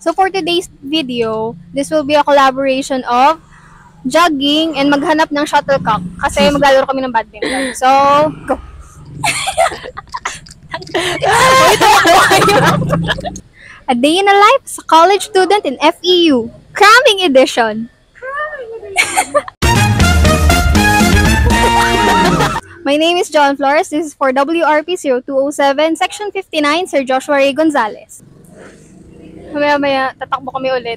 So for today's video, this will be a collaboration of jogging and maghanap ng shuttlecock kasi maglalaro kami ng badminton. So, go! A day in a life as a college student in FEU, cramming edition. My name is John Flores. This is for WRP 0207, Section 59, Sir Joshua Ray Gonzalez. Maya-maya, tatakbo kami ulit.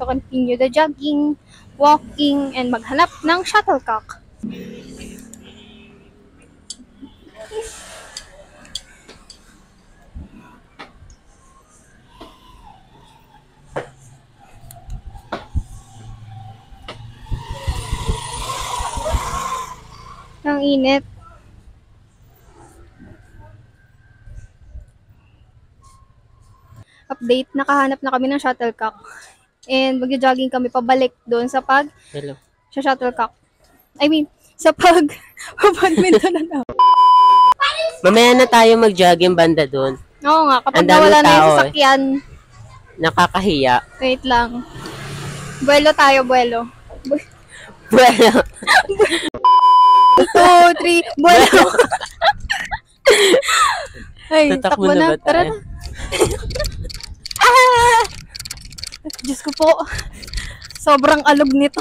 To continue the jogging, walking, and maghanap ng shuttlecock. Ang init. Update, nakahanap na kami ng shuttlecock. And magja-jogging kami pabalik doon sa sa shuttlecock. I mean, sa badminton na. Mamaya na tayo mag-jogging banda doon. Oo nga, kapag nawala na yung sasakyan. Nakakahiya. Wait lang. Buwelo tayo, buwelo. Buwelo. 2, 3, buwelo. Ay, takbo na. Tara na. Diyos ko po. Sobrang alog nito.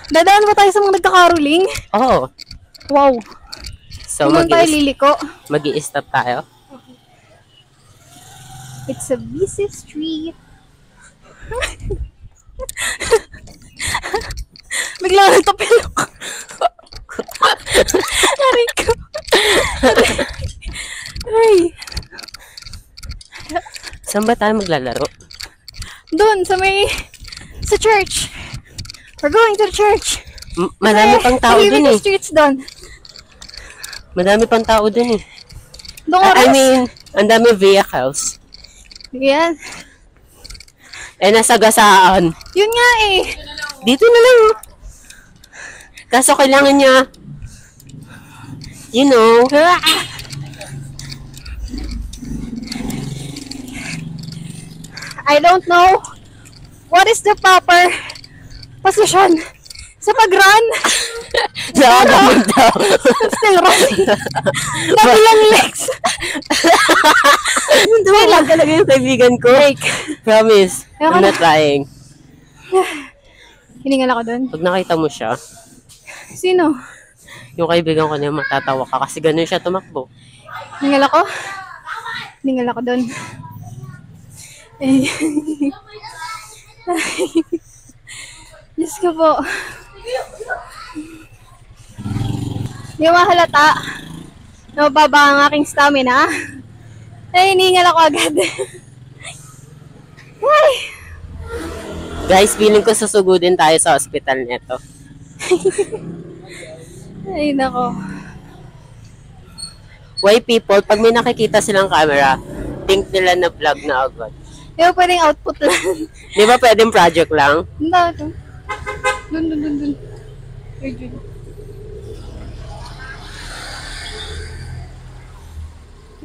Dadaan ba tayo sa mga nagkakaroling? Oo. Wow. So, tayo liliko. Mag-i-stop tayo. It's a busy street. Bigla nagtapilok. Aray ko. Ay. Saan ba tayo maglalaro? Doon, sa church. We're going to the church. Marami pang tao dun eh. Streets doon. Madami pang tao dun eh. I mean, ang dami vehicles. Yan. Nasagasaan. Yun nga eh. Dito na lang. Kaso kailangan niya, you know. I don't know what is the proper position sa pag-run. Jogging daw. Still running. Nabilang legs. Wait lang talaga yung kaibigan ko. Promise. I'm not lying. Hiningal ako doon. Pag nakita mo siya, sino? Yung kaibigan ko niya, matatawa ka kasi ganun siya tumakbo. Hiningal ako? Hiningal ako doon. Diyos ko po. Hindi mo mahalata na mababa ang aking stamina. Hiningal ako agad. Ay. Guys, feeling ko susugudin tayo sa hospital neto. Ay, nako. Why people, pag may nakikita silang camera, think nila na vlog na agad. Di ba pwedeng output lang? Di ba pwedeng project lang? Dun.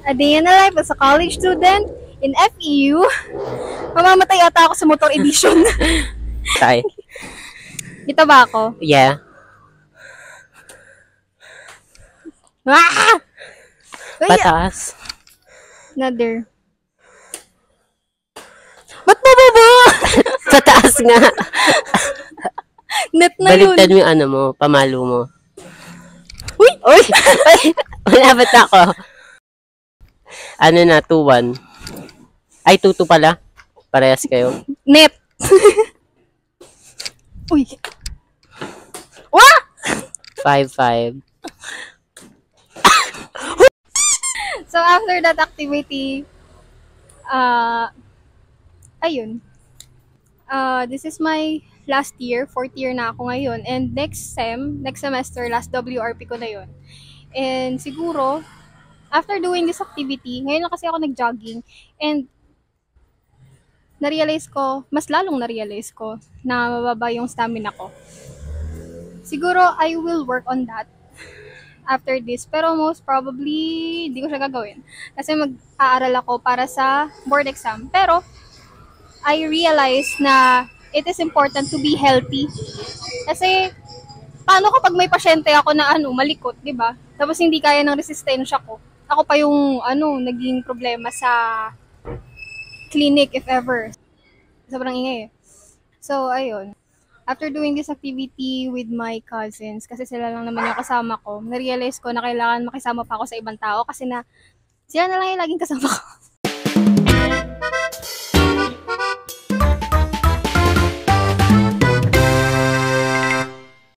A day in a life as a college student in FEU. Mamamatay ata ako sa motor edition. Tay. Dito ba ako? Yeah. Ah! Pataas. Another. Ba't ba? Pataas nga. Net na yun. Baliktad mo yung ano mo, pamalo mo. Uy! Uy! Malapit ako. Ano na, 2-1. Ay, 2-2 pala. Parehas kayo. Net. Uy. Wah! 5-5. So, after that activity, ayun. This is my last year, 4th year na ako ngayon. And next semester, last WRP ko na yun. And siguro, after doing this activity, ngayon lang kasi ako nag-jogging. And mas lalong na-realize ko na mababa yung stamina ko. Siguro, I will work on that. after this. Pero most probably, hindi ko siya gagawin. Kasi mag-aaral ako para sa board exam. Pero, I realized na it is important to be healthy. Kasi, paano kapag may pasyente ako na malikot, di ba? Tapos hindi kaya ng resistensya ko. Ako pa yung, naging problema sa clinic if ever. Sobrang ingay eh. So, ayun. After doing this activity with my cousins, kasi sila lang naman yung kasama ko, na-realize ko na kailangan makisama pa ako sa ibang tao kasi na sila na lang yung laging kasama ko.